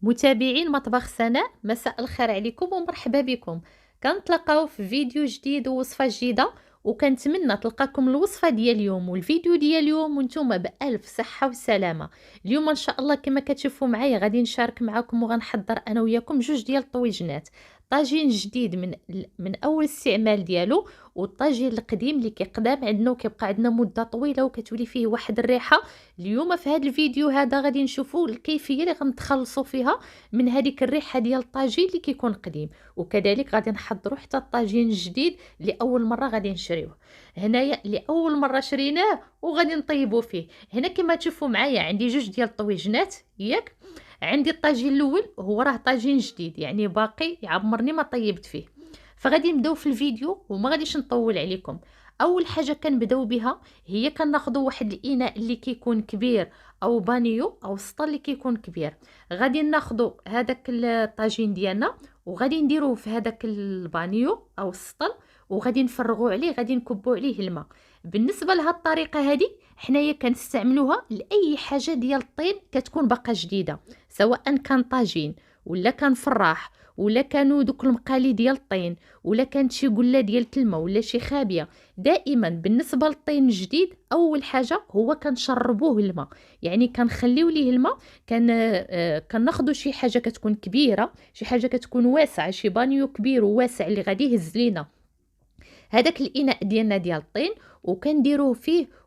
متابعين مطبخ سناء، مساء الخير عليكم ومرحبا بكم. كنتلاقاو في فيديو جديد ووصفه جديده، وكنتمنى تلقاكم الوصفه ديال اليوم والفيديو ديال اليوم وانتم بالف صحه وسلامه. اليوم ان شاء الله كما كتشوفوا معايا غادي نشارك معكم وغنحضر انا وياكم جوج ديال الطويجنات. طاجين جديد من اول استعمال ديالو، والطاجين القديم اللي كيقدام عندنا وكيبقى عندنا مده طويله وكتولي فيه واحد الريحه. اليوم في هذا الفيديو هذا غادي نشوفوا الكيفيه اللي غنتخلصوا فيها من هذيك الريحه ديال الطاجين اللي كيكون قديم، وكذلك غادي نحضروا حتى الطاجين الجديد اللي اول مره غادي نشريوه. هنايا اللي اول مره شريناه وغادي نطيبوا فيه. هنا كما تشوفوا معايا عندي جوج ديال الطويجنات ياك. عندي الطاجين الاول هو راه طاجين جديد، يعني باقي عمرني ما طيبت فيه. فغادي نبداو في الفيديو وما غاديش نطول عليكم. اول حاجه كنبداو بها هي كناخذوا واحد الاناء اللي كيكون كبير او بانيو او سطل اللي كيكون كبير. غادي ناخذوا هذاك الطاجين ديالنا وغادي نديروه في هذاك البانيو او السطل، وغادي نفرغوا عليه، غادي نكبوا عليه الماء. بالنسبه لهاد الطريقه هذه حنايا كنستعملوها لاي حاجه ديال الطين كتكون باقا جديده، سواء كان طاجين ولا كان فراح ولا كانوا دوك المقالي ديال الطين ولا كانت شي قله ديال الماء ولا شي خابيه. دائما بالنسبه للطين الجديد اول حاجه هو كنشربوه الماء، يعني كنخليو ليه الماء. كناخذوا شي حاجه كتكون كبيره، شي حاجه كتكون واسعه، شي بانيو كبير وواسع اللي غادي يهز لينا هذاك الاناء ديالنا ديال الطين، وكنديروه فيه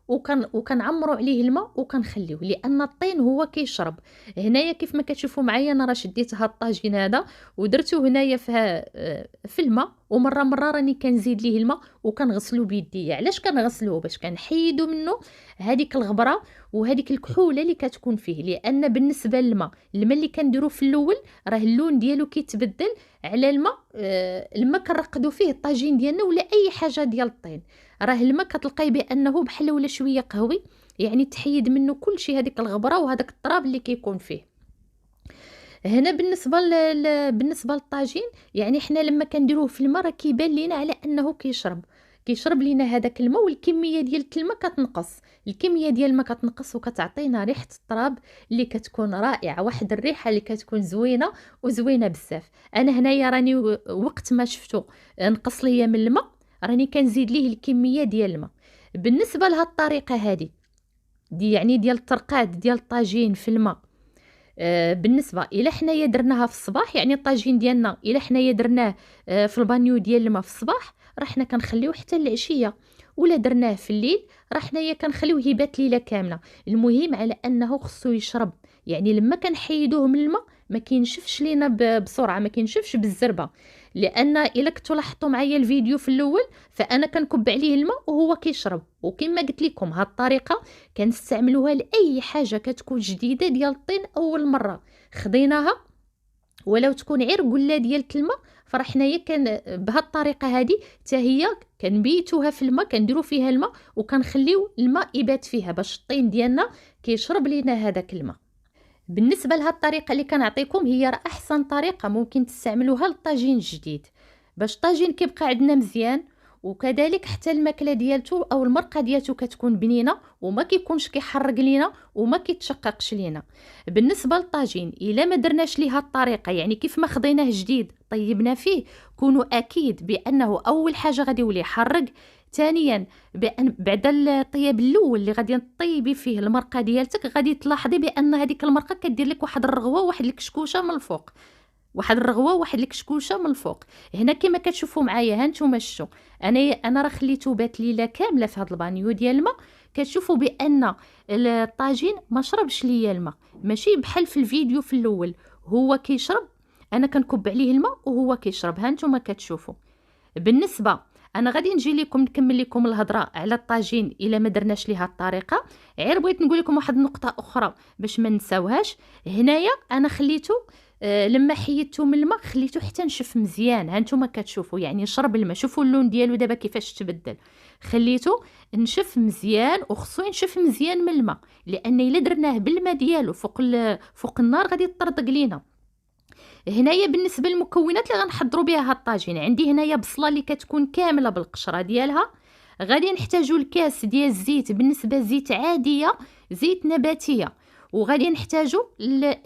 وكنعمروا عليه الماء وكنخليوه لان الطين هو كيشرب. هنايا كيف ما كتشوفوا معايا انا راه شديت هاد الطاجين هذا ودرته هنايا في الماء، ومره مره راني كنزيد ليه الماء وكنغسلو بيدي. علاش كنغسلوه؟ باش كنحيدوا منه هذيك الغبره وهذيك الكحوله اللي كتكون فيه، لان بالنسبه للماء اللي كنديروه في الاول راه اللون ديالو كيتبدل على الماء. الماء كنرقدوا فيه الطاجين ديالنا ولا اي حاجه ديال الطين، راه الماء كتلقاي بانه بحال ولا شويه قهوي، يعني تحيد منه كل شيء هذيك الغبره وهذاك التراب اللي كيكون فيه. هنا بالنسبه للطاجين، يعني حنا لما كنديروه في الماء راه كيبان لينا على انه كيشرب لينا هذاك الماء، والكميه ديال الماء كتنقص. الكميه ديال الماء كتنقص وكتعطينا ريحه التراب اللي كتكون رائعه، واحد الريحه اللي كتكون زوينه وزوينه بزاف. انا هنايا راني وقت ما شفتو نقص ليا من الماء راني كنزيد ليه الكميه ديال الماء. بالنسبه لهاد الطريقه هذه يعني ديال الترقاد ديال الطاجين في الماء، بالنسبه الى حنايا درناها في الصباح، يعني الطاجين ديالنا الى حنايا درناه في البانيو ديال الماء في الصباح راه حنا كنخليوه حتى العشيه، ولا درناه في الليل راه حنايا كنخليوه يبات ليله كامله. المهم على انه خصو يشرب، يعني لما كنحيدوه من الماء ما كينشفش لينا بسرعه، ما كينشفش بالزربه. لان الا كنتو لاحظتوا معايا الفيديو في الاول فانا كنكب عليه الماء وهو كيشرب. وكما قلت لكم هاد الطريقه كنستعملوها لاي حاجه كتكون جديده ديال الطين اول مره خديناها، ولو تكون غير قله ديال الماء. فراه حنايا كان بهاد الطريقه هذه حتى هي كنبيتوها في الماء، كنديروا فيها الماء وكنخليو الماء يبات فيها باش الطين ديالنا كيشرب لينا هذاك الماء. بالنسبه لهاد الطريقه اللي كنعطيكم هي راه احسن طريقه ممكن تستعملوها للطاجين الجديد، باش الطاجين كيبقى عندنا مزيان، وكذلك حتى الماكله ديالته او المرقه ديالته كتكون بنينه وما كيكونش كيحرق لينا وما كيتشققش لينا. بالنسبه للطاجين الا ما درناش ليه هاد الطريقه، يعني كيف ما خديناه جديد طيبنا فيه، كونوا اكيد بانه اول حاجه غادي يولي يحرق. ثانيا بان بعد الطياب الاول اللي غادي طيبي فيه المرقه ديالتك غادي تلاحظي بان هذيك المرقه كدير لك واحد الرغوه واحد الكشكوشه من الفوق، واحد الرغوه واحد الكشكوشه من الفوق. هنا كما كتشوفوا معايا ها نتوما شتو، انا راه خليته بات ليله كامله في هذا البانيو ديال الماء. كتشوفوا بان الطاجين ما شربش ليا الماء، ماشي بحال في الفيديو في الاول هو كيشرب، انا كنكب عليه الماء وهو كيشرب. ها نتوما كتشوفوا. بالنسبه انا غادي نجي لكم نكمل لكم الهضره على الطاجين الا ما درناش ليها الطريقه. غير بغيت نقول لكم واحد النقطه اخرى باش ما نساوهاش. هنايا انا خليته لما حيدته من الماء خليته حتى نشف مزيان. ها نتوما كتشوفوا يعني شرب الماء، شوفوا اللون ديالو دابا كيفاش تبدل. خليته نشف مزيان وخصو ينشف مزيان من الماء، لان الا درناه بالماء ديالو فوق النار غادي يطردق لينا. هنايا بالنسبه للمكونات اللي غنحضروا بها هاد الطاجين، عندي هنايا بصله اللي كتكون كامله بالقشره ديالها. غادي نحتاجوا الكاس ديال الزيت، بالنسبه زيت عاديه زيت نباتيه. وغادي نحتاجوا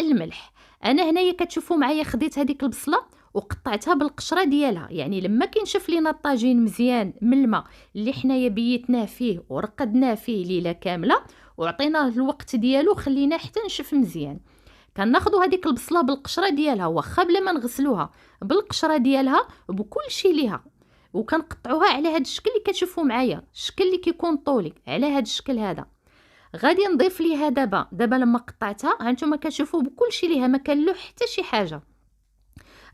الملح. انا هنايا كتشوفوا معايا خديت هذيك البصله وقطعتها بالقشره ديالها. يعني لما كينشف لينا الطاجين مزيان من الماء اللي حنايا بيتناه فيه ورقدناه فيه ليله كامله وعطيناه الوقت ديالو خليناه حتى نشف مزيان، كناخذوا هذيك البصله بالقشره ديالها واخا بلا ما نغسلوها، بالقشره ديالها بكل شيء ليها، وكنقطعوها على هذا الشكل اللي كتشوفوا معايا، الشكل اللي كيكون طولي على هذا الشكل هذا. غادي نضيف ليها دابا لما قطعتها هانتوما كتشوفوا بكل شيء ليها، ما كنلوح حتى شي حاجه.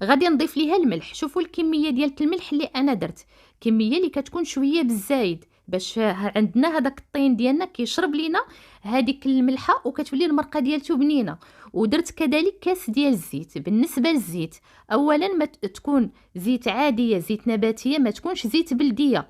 غادي نضيف ليها الملح. شوفوا الكميه ديال الملح اللي انا درت، كميه اللي كتكون شويه بالزايد باش عندنا هذاك الطين ديالنا كيشرب لينا هذيك الملحه وكتولي المرقه ديالته بنينه. ودرت كذلك كاس ديال الزيت. بالنسبه للزيت اولا ما تكون زيت عاديه، زيت نباتيه، ما تكونش زيت بلديه،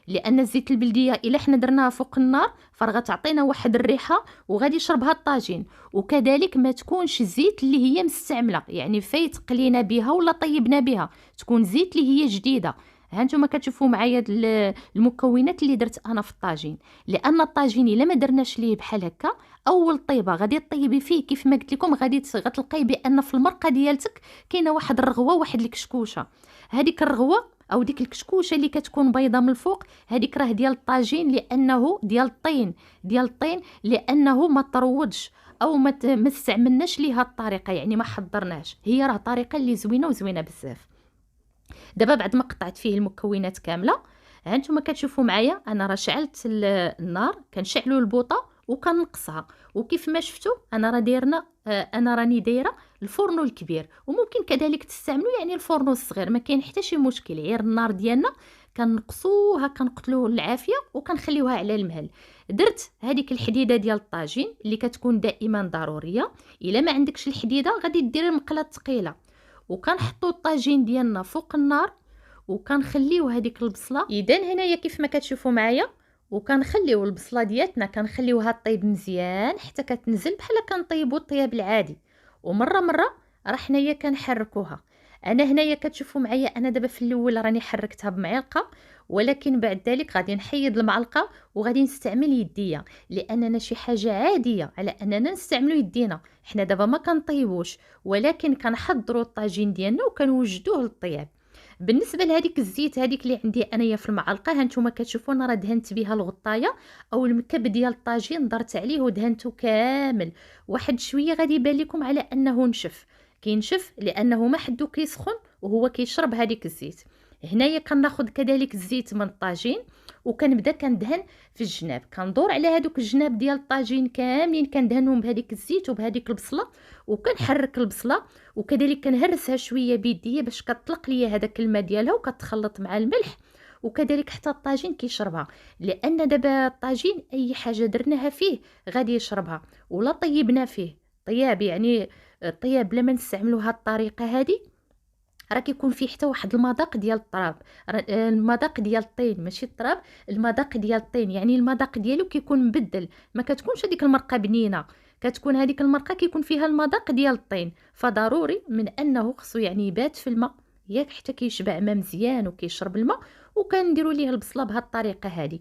لان الزيت البلديه الا حنا درناها فوق النار فراه غتعطينا واحد الريحه وغادي يشربها الطاجين. وكذلك ما تكونش زيت اللي هي مستعمله، يعني فايت قلينا بها ولا طيبنا بها، تكون زيت اللي هي جديده. هانتوما كتشوفوا معايا المكونات اللي درت انا في الطاجين، لان الطاجين الا ما درناش ليه بحال هكا اول طيبه غادي طيبي فيه كيف ما قلت لكم غتلقاي بان في المرقه ديالتك كاينه واحد الرغوه، واحد الكشكوشه. هذيك الرغوه او ديك الكشكوشه اللي كتكون بيضه من الفوق هذيك راه ديال الطاجين، لانه ديال الطين لانه ما تروضش او ما استعملناش ليها الطريقه، يعني ما حضرناش، هي راه طريقه اللي زوينه وزوينه بزاف. دابا بعد ما قطعت فيه المكونات كامله هانتوما كتشوفوا معايا انا راه شعلت النار، كنشعلوا البوطه وكنقصها. وكيف ما شفتوا انا راني دايره الفرن الكبير، وممكن كذلك تستعملوا يعني الفرن الصغير، ما كاين حتى شي مشكل، غير النار ديالنا كنقصوها كنقتلوه العافيه وكنخليوها على المهل. درت هذيك الحديده ديال الطاجين اللي كتكون دائما ضروريه، الا ما عندكش الحديده غادي ديري مقله ثقيله، وكنحطوا الطاجين ديالنا فوق النار وكنخليو هذيك البصله. اذا هنايا كيف ما كتشوفوا معايا وكنخليو البصله ديالتنا كنخليوها طيب مزيان حتى كتنزل بحال كنطيبوا الطياب العادي، ومره راه حنايا كنحركوها. انا هنايا كتشوفوا معايا انا دابا في الاول راني حركتها بمعلقه، ولكن بعد ذلك غادي نحيد المعلقه وغادي نستعمل يديا، لاننا شي حاجه عاديه على اننا نستعملوا يدينا. حنا دابا ما كنطيبوش ولكن كنحضروا الطاجين ديالنا وكنوجدوه للطياب. بالنسبه لهذيك الزيت هذيك اللي عندي انايا في المعلقه هانتوما كتشوفوا انا راه دهنت بها الغطايه او المكب ديال الطاجين، درت عليه ودهنته كامل. واحد شويه غادي يبان لكم على انه نشف، كينشف لانه ما حدو كيسخن وهو كيشرب هذيك الزيت. هنايا كناخذ كذلك الزيت من الطاجين وكنبدا كندهن في الجناب، كندور على هذوك الجناب ديال الطاجين كاملين كندهنهم بهذيك الزيت وبهذيك البصله، وكنحرك البصله وكذلك كنهرسها شويه بيديا باش كتطلق ليا هذاك الماء ديالها وكتخلط مع الملح، وكذلك حتى الطاجين كيشربها، لان دابا الطاجين اي حاجه درناها فيه غادي يشربها. ولا طيبنا فيه طياب يعني طياب بلا ما نستعملوا هاد الطريقه هذه راه كيكون فيه حتى واحد المذاق ديال التراب، المذاق ديال الطين ماشي التراب، المذاق ديال الطين، يعني المذاق ديالو كيكون مبدل، ما كتكونش هذيك المرقه بنينه، كتكون هذيك المرقه كيكون فيها المذاق ديال الطين. فضروري من انه خصو يعني يبات في الماء ياك حتى كيشبع ماء مزيان وكيشرب الماء. وكنديروا ليه البصله بهذه الطريقه هذه.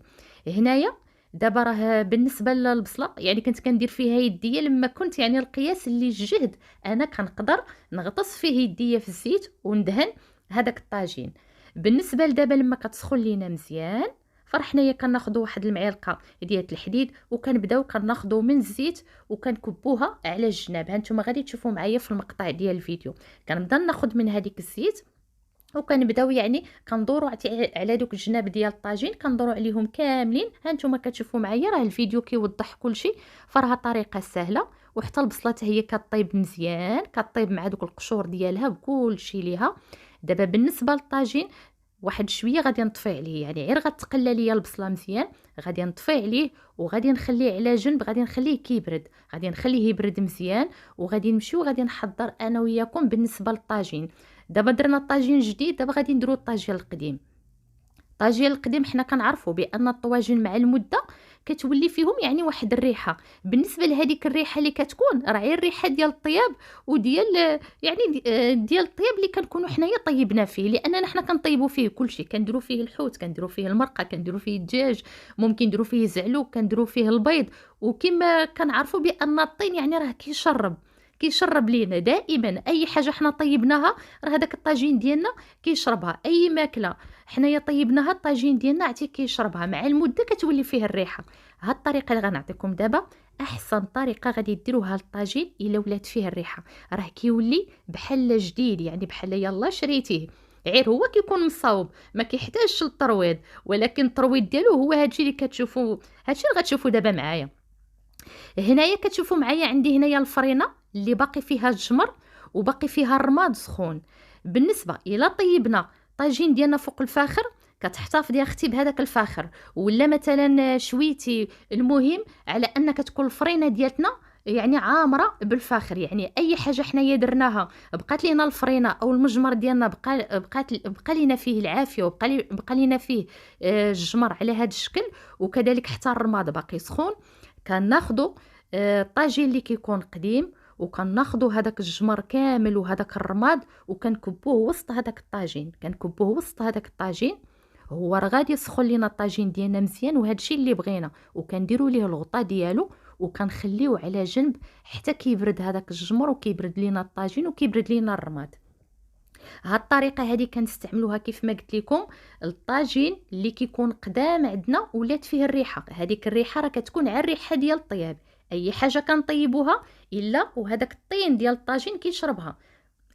هنايا دابا راه بالنسبه للبصله يعني كنت كندير فيها يديا لما كنت يعني القياس اللي الجهد انا كنقدر نغطس فيه يديا في الزيت وندهن هذاك الطاجين. بالنسبه لدابا لما كتسخن لينا مزيان فرحنايا كناخذوا واحد المعلقه ديال الحديد وكنبداو كناخذوا من الزيت وكنكبوها على الجناب. هانتوما غادي تشوفوا معايا في المقطع ديال الفيديو كنبدا ناخذ من هذيك الزيت وكنبداو يعني كندوروا على دوك الجناب ديال الطاجين كندوروا عليهم كاملين. هانتوما كتشوفوا معايا راه الفيديو كيوضح كلشي، فراه طريقه سهله وحتى البصله هي كطيب مزيان، كطيب مع دوك القشور ديالها بكلشي ليها. دابا بالنسبه للطاجين واحد شويه غادي نطفي عليه، يعني غير غتقلى ليا البصله مزيان غادي نطفي عليه وغادي نخليه على جنب، غادي نخليه كيبرد، غادي نخليه يبرد مزيان وغادي نمشيو غادي نحضر انا وياكم بالنسبه للطاجين. دابا درنا الطاجين جديد، دابا غادي نديرو الطاجين القديم. الطاجين القديم حنا كنعرفوا بان الطواجن مع المده كتولي فيهم يعني واحد الريحه. بالنسبه لهذيك الريحه اللي كتكون راه غير الريحه ديال الطياب وديال يعني ديال الطياب اللي كنكونوا حنايا طيبنا فيه، لاننا حنا كنطيبوا فيه كلشي، كنديروا فيه الحوت، كنديروا فيه المرقه، كنديروا فيه الدجاج، ممكن نديروا فيه زعلوك، كنديروا فيه البيض. وكما كنعرفوا بان الطين يعني راه كيشرب لينا دائما اي حاجه حنا طيبناها، راه هذاك الطاجين ديالنا كيشربها. اي ماكله حنايا طيبناها الطاجين ديالنا عتي كيشربها، مع المده كتولي فيه الريحه. هاد الطريقه اللي غنعطيكم دابا احسن طريقه غادي ديروها للطاجين الا ولات فيه الريحه، راه كيولي بحال جديد، يعني بحال يلا شريتيه. غير هو كيكون مصاوب، ما كيحتاجش للترويض، ولكن الترويض ديالو هو هادشي اللي كتشوفوا، هادشي اللي غتشوفوا دابا معايا. هنايا كتشوفوا معايا عندي هنايا الفرينه اللي باقي فيها الجمر وباقي فيها الرماد سخون. بالنسبه الى طيبنا طاجين ديالنا فوق الفاخر، كتحتفظي اختي بهذاك الفاخر، ولا مثلا شويتي، المهم على انك تكون الفرينه ديالتنا يعني عامره بالفاخر. يعني اي حاجه حنايا درناها بقات لينا الفرينه او المجمر ديالنا بقى لينا فيه العافيه، بقى لينا فيه الجمر على هذا الشكل، وكذلك حتى الرماد باقي سخون. كناخذوا الطاجين اللي كيكون قديم، وكناخذوا هذاك الجمر كامل وهذاك الرماد وكنكبوه وسط هذاك الطاجين، كنكبوه وسط هذاك الطاجين. هو راه غادي يسخن لينا الطاجين ديالنا مزيان، وهذا الشيء اللي بغينا، وكنديروا ليه الغطاء ديالو وكنخليوه على جنب حتى كيبرد هذاك الجمر وكيبرد لينا الطاجين وكيبرد لينا الرماد. هاد الطريقه هذه كنستعملوها كيف ما قلت لكم الطاجين اللي كيكون قدام عندنا ولات فيه الريحه. هذيك الريحه راه كتكون على الريحه ديال الطياب، اي حاجه كنطيبوها الا وهذاك الطين ديال الطاجين كيشربها،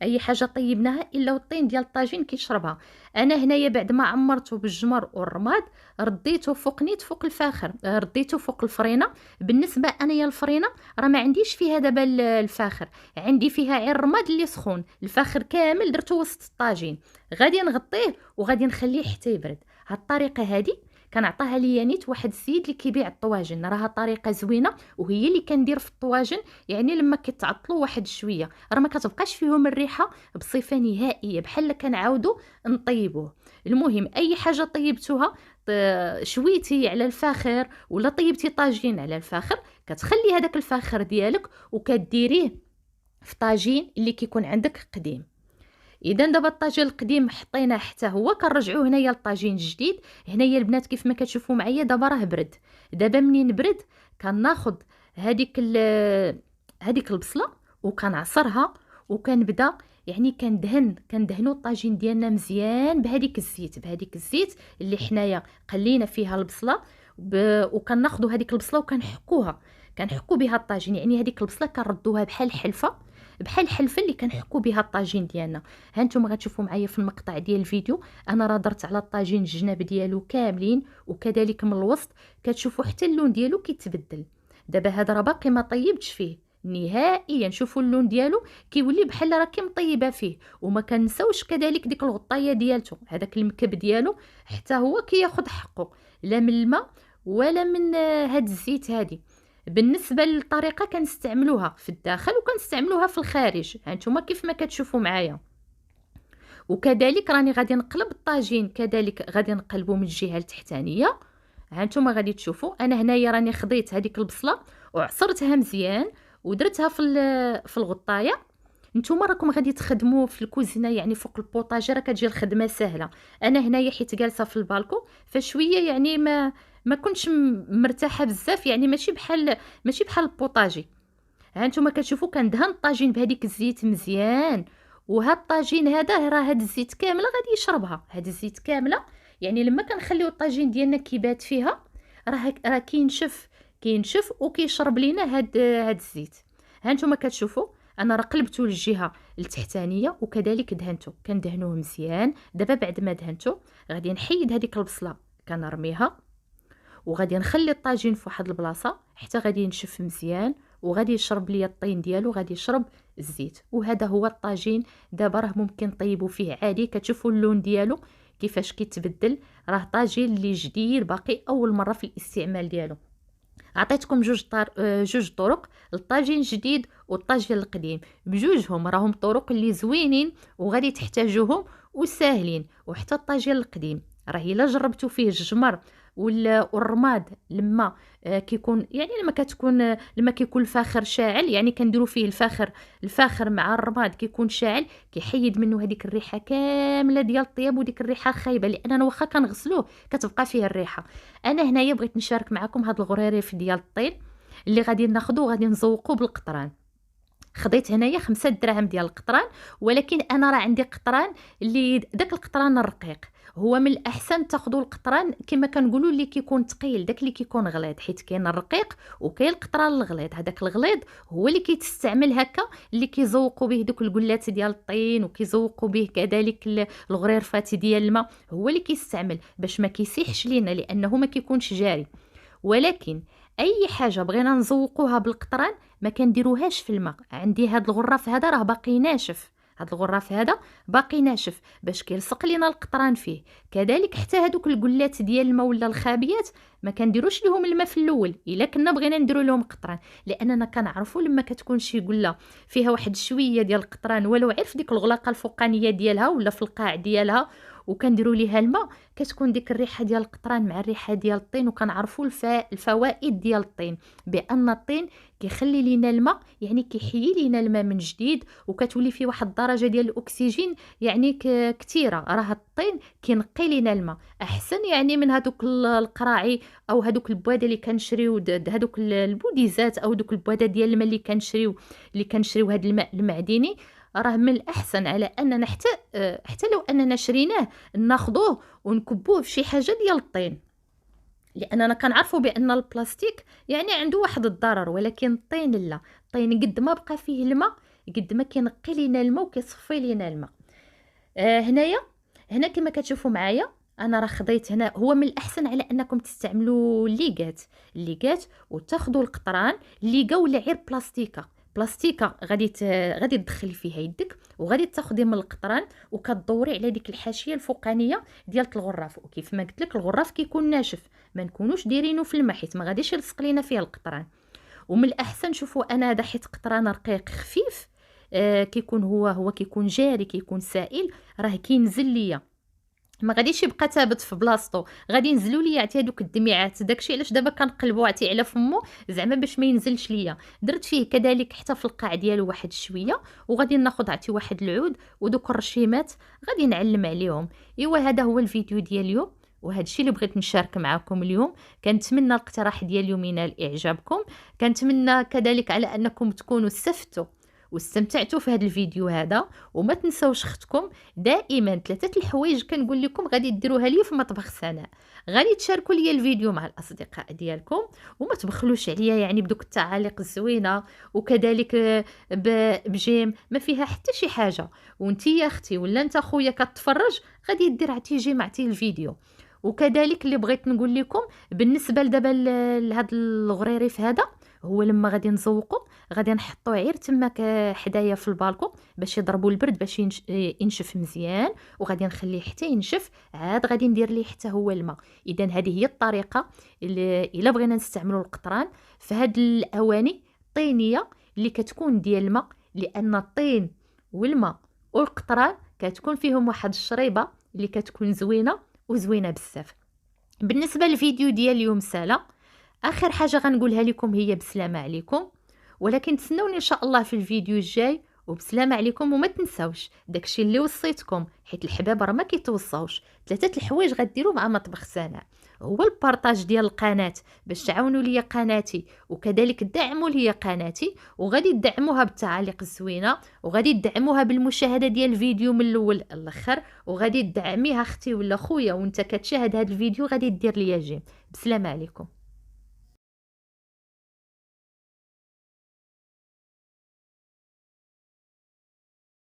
اي حاجه طيبناها الا والطين ديال الطاجين كيشربها. انا هنايا بعد ما عمرته بالجمر والرماد رديته فوق نيت فوق الفاخر، رديته فوق الفرينه. بالنسبه انايا الفرينه راه ما عنديش فيها دابا الفاخر، عندي فيها غير الرماد اللي سخون، الفاخر كامل درته وسط الطاجين. غادي نغطيه وغادي نخليه حتى يبرد. هاد الطريقه هذه كنعطيها ليا نيت واحد السيد اللي كيبيع الطواجن، راها طريقه زوينه وهي اللي كندير في الطواجن. يعني لما كيتعطلوا واحد شويه راه ما كتبقاش فيهم الريحه بصفه نهائيه، بحال كنعاودوا نطيبوه. المهم اي حاجه طيبتوها شويتي على الفاخر ولا طيبتي طاجين على الفاخر، كتخلي هذاك الفاخر ديالك وكديريه في طاجين اللي كيكون عندك قديم. اذا دابا الطاجين القديم حطيناه حتى هو، كنرجعوه هنايا للطاجين الجديد. هنايا البنات كيف ما كتشوفوا معايا دابا راه برد. دابا منين برد كناخذ هذيك البصله وكنعصرها، وكنبدا يعني كندهنوا الطاجين ديالنا مزيان بهذيك الزيت اللي حنايا قلينا فيها البصله. وكناخذوا هذيك البصله كنحكوا بها الطاجين. يعني هذيك البصله كنردوها بحال الحلفه اللي كنحكوا بها الطاجين ديالنا. ها نتوما غتشوفوا معايا في المقطع ديال الفيديو انا راه درت على الطاجين الجناب ديالو كاملين، وكذلك من الوسط كتشوفوا حتى اللون ديالو كيتبدل. دابا هذا راه باقي ما طيبتش فيه نهائيا، شوفوا اللون ديالو كيولي بحال راكي مطيبه فيه. وما كنساوش كذلك ديك الغطايه ديالته، هذاك المكب ديالو حتى هو كياخذ حقه، لا من الماء ولا من هاد الزيت هادي. بالنسبه للطريقه كنستعملوها في الداخل وكنستعملوها في الخارج، هانتوما كيف ما كتشوفوا معايا. وكذلك راني غادي نقلب الطاجين، كذلك غادي نقلبو من الجهه التحتانيه. هانتوما غادي تشوفوا انا هنايا راني خضيت هذيك البصله وعصرتها مزيان ودرتها في الغطايه. نتوما راكم غادي تخدموا في الكوزينه يعني فوق البوطاجي، راه كتجي الخدمه سهله. انا هنايا حيت جالسه في البالكون فشويه يعني ما كنتش مرتاحه بزاف، يعني ماشي بحال البوطاجي. ها نتوما كتشوفوا كندهن الطاجين بهذيك الزيت مزيان، وهاد الطاجين هذا راه هاد الزيت كامله غادي يشربها، هاد الزيت كامله. يعني لما كنخليو الطاجين ديالنا كيبات فيها راه كينشف وكيشرب لينا هاد الزيت. ها نتوما كتشوفوا انا راه قلبته للجهه التحتانيه وكذلك دهنته، كندهنوه مزيان. دابا بعد ما دهنته غادي نحيد هذيك البصله كنرميها، وغادي نخلي الطاجين في واحد البلاصه حتى غادي ينشف مزيان، وغادي يشرب ليا الطين ديالو، غادي يشرب الزيت. وهذا هو الطاجين. دابا راه ممكن طيبوا فيه عادي، كتشوفوا اللون ديالو كيفاش كيتبدل، راه طاجين اللي جديد باقي اول مره في الاستعمال ديالو. عطيتكم جوج طرق، الطاجين الجديد والطاجين القديم، بجوجهم راهم طرق اللي زوينين وغادي تحتاجوهم وساهلين. وحتى الطاجين القديم راه الا جربتوا فيه الجمر والرماد لما كيكون يعني لما كيكون الفاخر شاعل، يعني كنديروا فيه الفاخر مع الرماد كيكون شاعل، كيحيد منه هذيك الريحه كامله ديال الطياب وديك الريحه خايبه، لاننا واخا كنغسلوه كتبقى فيه الريحه. انا هنايا بغيت نشارك معكم هذا الغريريف ديال الطين اللي غادي ناخذوه وغادي نزوقوه بالقطران. خديت هنايا 5 دراهم ديال القطران، ولكن انا راه عندي قطران اللي داك القطران الرقيق. هو من الاحسن تاخذوا القطران كما كنقولوا اللي كيكون ثقيل، داك اللي كيكون غليظ، حيت كاين الرقيق وكاين القطران الغليظ. هذاك الغليظ هو اللي كيتستعمل هكا، اللي كيزوقوا به دوك القلات ديال الطين، وكيزوقوا به كذلك الغريرفات ديال الماء، هو اللي كيستعمل باش ما كيسيحش لينا لانه ما كيكونش جاري. ولكن اي حاجه بغينا نزوقوها بالقطران ما كنديروهاش في الماء. عندي هاد الغراف هذا راه باقي ناشف، هاد الغراف هذا باقي ناشف باش كيلصق لينا القطران فيه. كذلك حتى هادوك القلات ديال الماء ولا الخابيات ما كنديروش لهم الماء في الاول الا كنا بغينا نديروا لهم قطران، لاننا كنعرفوا لما كتكون شي قله فيها واحد شويه ديال القطران ولو عرف ديك الغلاقه الفوقانيه ديالها ولا في القاع ديالها وكنديروا ليها الماء، كتكون ديك الريحه ديال القطران مع الريحه ديال الطين. وكنعرفوا الفوائد ديال الطين، بان الطين كيخلي لينا الماء، يعني كيحيي لينا الماء من جديد، وكتولي فيه واحد الدرجه ديال الاكسجين يعني كثيره. راه الطين كينقي لينا الماء احسن يعني من هذوك القراعي او هذوك البواده اللي كنشريو، هذوك البوديزات او دوك البواده ديال الماء اللي كنشريو هذا الماء المعدني. راه من الاحسن على اننا حتى لو اننا شريناه ناخذوه ونكبوه في شي حاجه ديال الطين، لاننا كنعرفوا بان البلاستيك يعني عنده واحد الضرر، ولكن الطين لا. الطين قد ما بقى فيه الماء قد ما كينقي لينا الماء وكيصفي لينا الماء. هنا كما كتشوفوا معايا انا راه خديت هنا. هو من الاحسن على انكم تستعملوا الليغات وتاخذوا القطران ليغا ولا غير بلاستيكه غادي تدخلي فيها يدك وغادي تاخدي من القطران وكتدوري على ديك الحاشيه الفوقانيه ديال الغراف. وكيف ما قلت لك الغراف كيكون ناشف، ما نكونوش دايرينه في الماء حيت ما غاديش يلصق لينا فيه القطران. ومن الاحسن شوفوا انا هذا حيت قطران رقيق خفيف، كيكون هو كيكون جاري، كيكون سائل، راه كينزل ليا، ما غاديش يبقى ثابت في بلاصتو، غادي ينزلوا لي عتي هذوك الدميعات. داكشي علاش دابا كنقلبوا عتي على فمو زعما باش ما ينزلش ليا. درت فيه كذلك حتى في القاع ديالو واحد شويه، وغادي ناخذ عتي واحد العود ودوك الرشيمات غادي نعلم عليهم. ايوا هذا هو الفيديو ديال اليوم، وهذا الشيء اللي بغيت نشارك معكم اليوم. كنتمنى الاقتراح ديال اليوم ينال اعجابكم، كنتمنى كذلك على انكم تكونوا استفدتوا واستمتعتوا في هذا الفيديو هذا. وما تنساوش اختكم دائما 3 الحوايج كنقول لكم غادي ديروها لي في مطبخ سناء. غادي تشاركوا لي الفيديو مع الاصدقاء ديالكم، وما تبخلوش عليا يعني بدوك التعاليق الزوينه، وكذلك بجيم ما فيها حتى شي حاجه. وانتي يا اختي ولا انت خويا كتفرج غادي دير عتي جيم عتي الفيديو. وكذلك اللي بغيت نقول لكم بالنسبه لدابا لهذا الغريريف هذا، هو لما غادي نزوقو غادي نحطوه غير تماك حدايا في البالكون باش يضربوا البرد باش ينشف مزيان، وغادي نخليه حتى ينشف عاد غادي ندير ليه حتى هو الماء. اذا هذه هي الطريقه اللي الا بغينا نستعملوا القطران في هاد الاواني طينيه اللي كتكون ديال الماء، لان الطين والماء والقطران كتكون فيهم واحد الشريبه اللي كتكون زوينه بزاف. بالنسبه للفيديو ديال اليوم سالا، اخر حاجه غنقولها لكم هي بسلامه عليكم، ولكن تسنوني ان شاء الله في الفيديو الجاي وبسلامه عليكم. وما تنساوش داكشي اللي وصيتكم، حيت الحباب راه ما كيتوصاوش. 3 الحوايج غديروا مع مطبخ سناء، هو البارطاج ديال القناه باش تعاونوا لي قناتي، وكذلك دعموا لي قناتي، وغادي تدعموها بالتعاليق الزوينه، وغادي تدعموها بالمشاهده ديال الفيديو من الاول للاخر، وغادي تدعميها اختي ولا خويا وانت كتشاهد هذا الفيديو غادي دير ليا جيم. بسلامه عليكم.